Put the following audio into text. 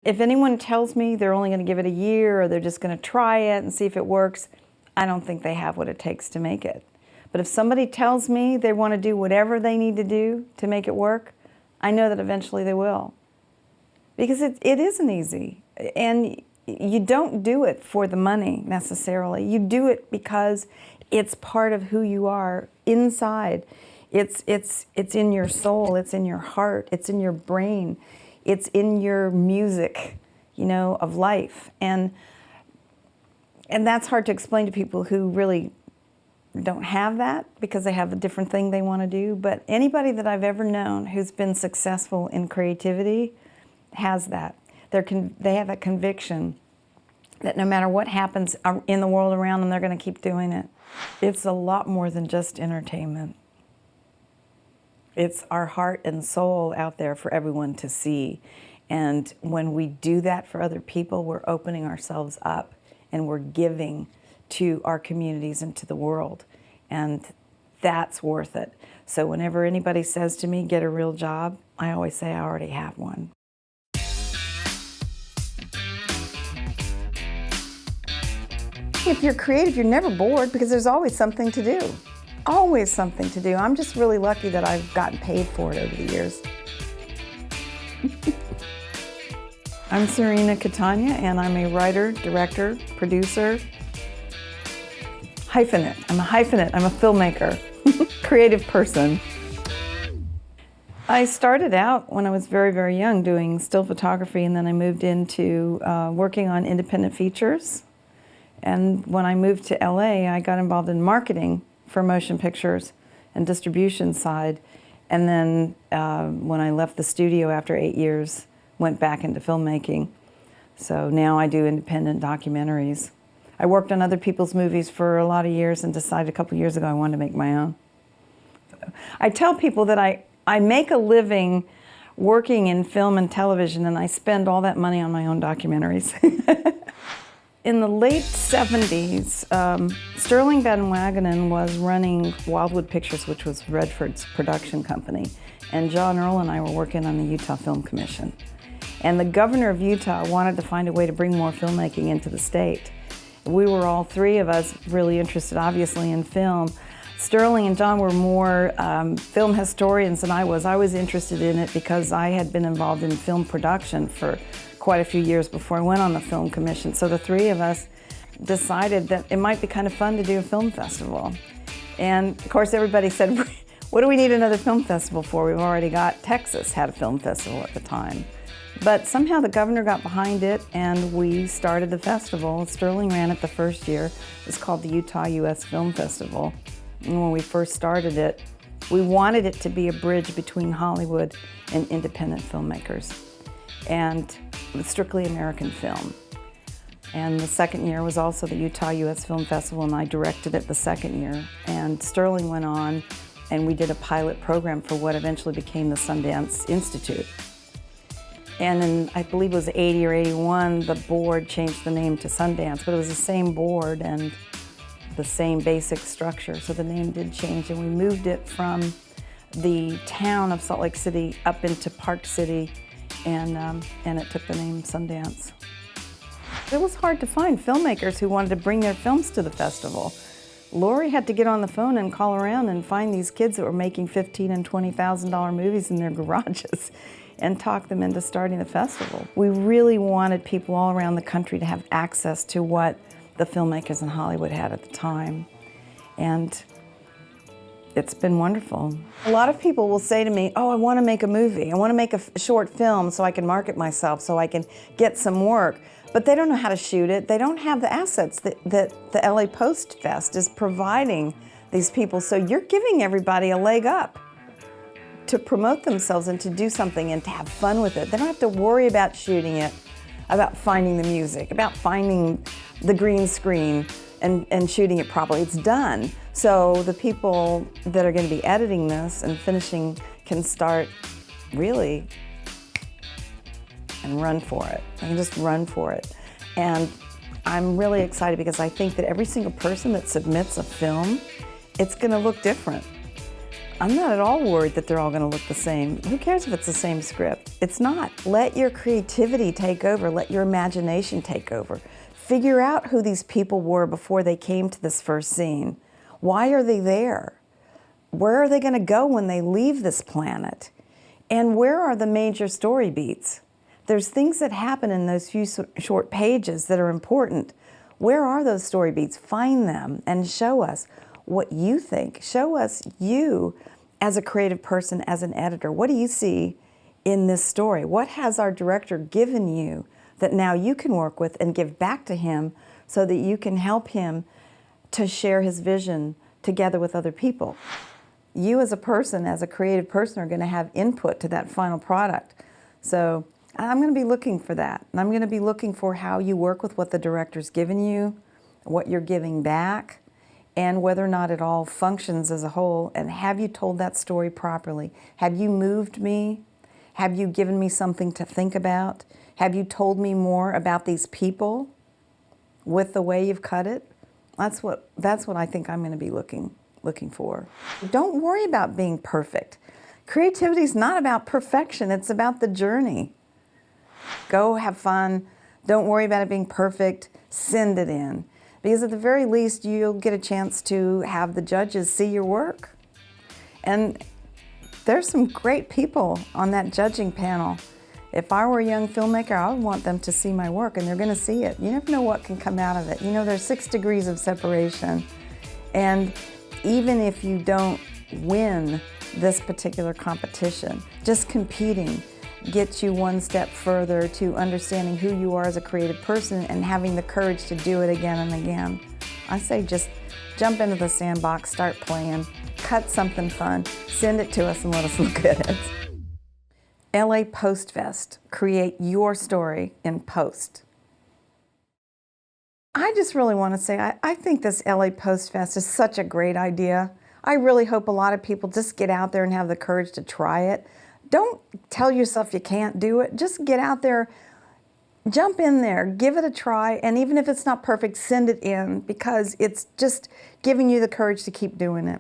If anyone tells me they're only going to give it a year or they're just going to try it and see if it works, I don't think they have what it takes to make it. But if somebody tells me they want to do whatever they need to do to make it work, I know that eventually they will. Because it isn't easy. And you don't do it for the money necessarily. You do it because it's part of who you are inside. It's in your soul, it's in your heart, it's in your brain. It's in your music, you know, of life. And that's hard to explain to people who really don't have that because they have a different thing they want to do. But anybody that I've ever known who's been successful in creativity has that. They have that conviction that no matter what happens in the world around them, they're going to keep doing it. It's a lot more than just entertainment. It's our heart and soul out there for everyone to see. And when we do that for other people, we're opening ourselves up and we're giving to our communities and to the world. And that's worth it. So whenever anybody says to me, get a real job, I always say I already have one. If you're creative, you're never bored because there's always something to do. Always something to do. I'm just really lucky that I've gotten paid for it over the years. I'm Cirina Catania, and I'm a writer, director, producer. Hyphenate. I'm a hyphenate. I'm a filmmaker, creative person. I started out when I was very, very young doing still photography, and then I moved into working on independent features. And when I moved to LA, I got involved in marketing for motion pictures and distribution side. And then when I left the studio after 8 years, went back into filmmaking. So now I do independent documentaries. I worked on other people's movies for a lot of years and decided a couple years ago I wanted to make my own. I tell people that I make a living working in film and television, and I spend all that money on my own documentaries. In the late 70s, Sterling Van Wagenen was running Wildwood Pictures, which was Redford's production company. And John Earl and I were working on the Utah Film Commission. And the governor of Utah wanted to find a way to bring more filmmaking into the state. We were all three of us really interested, obviously, in film. Sterling and John were more film historians than I was. I was interested in it because I had been involved in film production for quite a few years before I went on the film commission. So the three of us decided that it might be kind of fun to do a film festival. And of course everybody said, what do we need another film festival for? We've already got, Texas had a film festival at the time. But somehow the governor got behind it and we started the festival. Sterling ran it the first year. It was called the Utah U.S. Film Festival. And when we first started it, we wanted it to be a bridge between Hollywood and independent filmmakers. And strictly American film. And the second year was also the Utah U.S. Film Festival, and I directed it the second year. And Sterling went on, and we did a pilot program for what eventually became the Sundance Institute. And in, I believe it was 80 or 81, the board changed the name to Sundance, but it was the same board and the same basic structure, so the name did change, and we moved it from the town of Salt Lake City up into Park City, and it took the name Sundance. It was hard to find filmmakers who wanted to bring their films to the festival. Lori had to get on the phone and call around and find these kids that were making $15,000 and $20,000 movies in their garages and talk them into starting the festival. We really wanted people all around the country to have access to what the filmmakers in Hollywood had at the time. And it's been wonderful. A lot of people will say to me, oh, I want to make a movie. I want to make a short film so I can market myself, so I can get some work. But they don't know how to shoot it. They don't have the assets that the LA Post Fest is providing these people. So you're giving everybody a leg up to promote themselves and to do something and to have fun with it. They don't have to worry about shooting it, about finding the music, about finding the green screen and shooting it properly. It's done. So the people that are going to be editing this and finishing can start really and run for it. They can just run for it. And I'm really excited because I think that every single person that submits a film, it's going to look different. I'm not at all worried that they're all going to look the same. Who cares if it's the same script? It's not. Let your creativity take over. Let your imagination take over. Figure out who these people were before they came to this first scene. Why are they there? Where are they going to go when they leave this planet? And where are the major story beats? There's things that happen in those few short pages that are important. Where are those story beats? Find them and show us what you think. Show us you as a creative person, as an editor. What do you see in this story? What has our director given you that now you can work with and give back to him so that you can help him to share his vision together with other people? You as a person, as a creative person, are going to have input to that final product. So I'm going to be looking for that. And I'm going to be looking for how you work with what the director's given you, what you're giving back, and whether or not it all functions as a whole. And have you told that story properly? Have you moved me? Have you given me something to think about? Have you told me more about these people with the way you've cut it? That's what I think I'm going to be looking for. Don't worry about being perfect. Creativity is not about perfection. It's about the journey. Go have fun. Don't worry about it being perfect. Send it in. Because at the very least, you'll get a chance to have the judges see your work. And there's some great people on that judging panel. If I were a young filmmaker, I would want them to see my work, and they're going to see it. You never know what can come out of it. You know, there's 6 degrees of separation. And even if you don't win this particular competition, just competing gets you one step further to understanding who you are as a creative person and having the courage to do it again and again. I say just jump into the sandbox, start playing, cut something fun, send it to us and let us look at it. LA Post Fest, create your story in post. I just really want to say, I think this LA Post Fest is such a great idea. I really hope a lot of people just get out there and have the courage to try it. Don't tell yourself you can't do it. Just get out there, jump in there, give it a try, and even if it's not perfect, send it in, because it's just giving you the courage to keep doing it.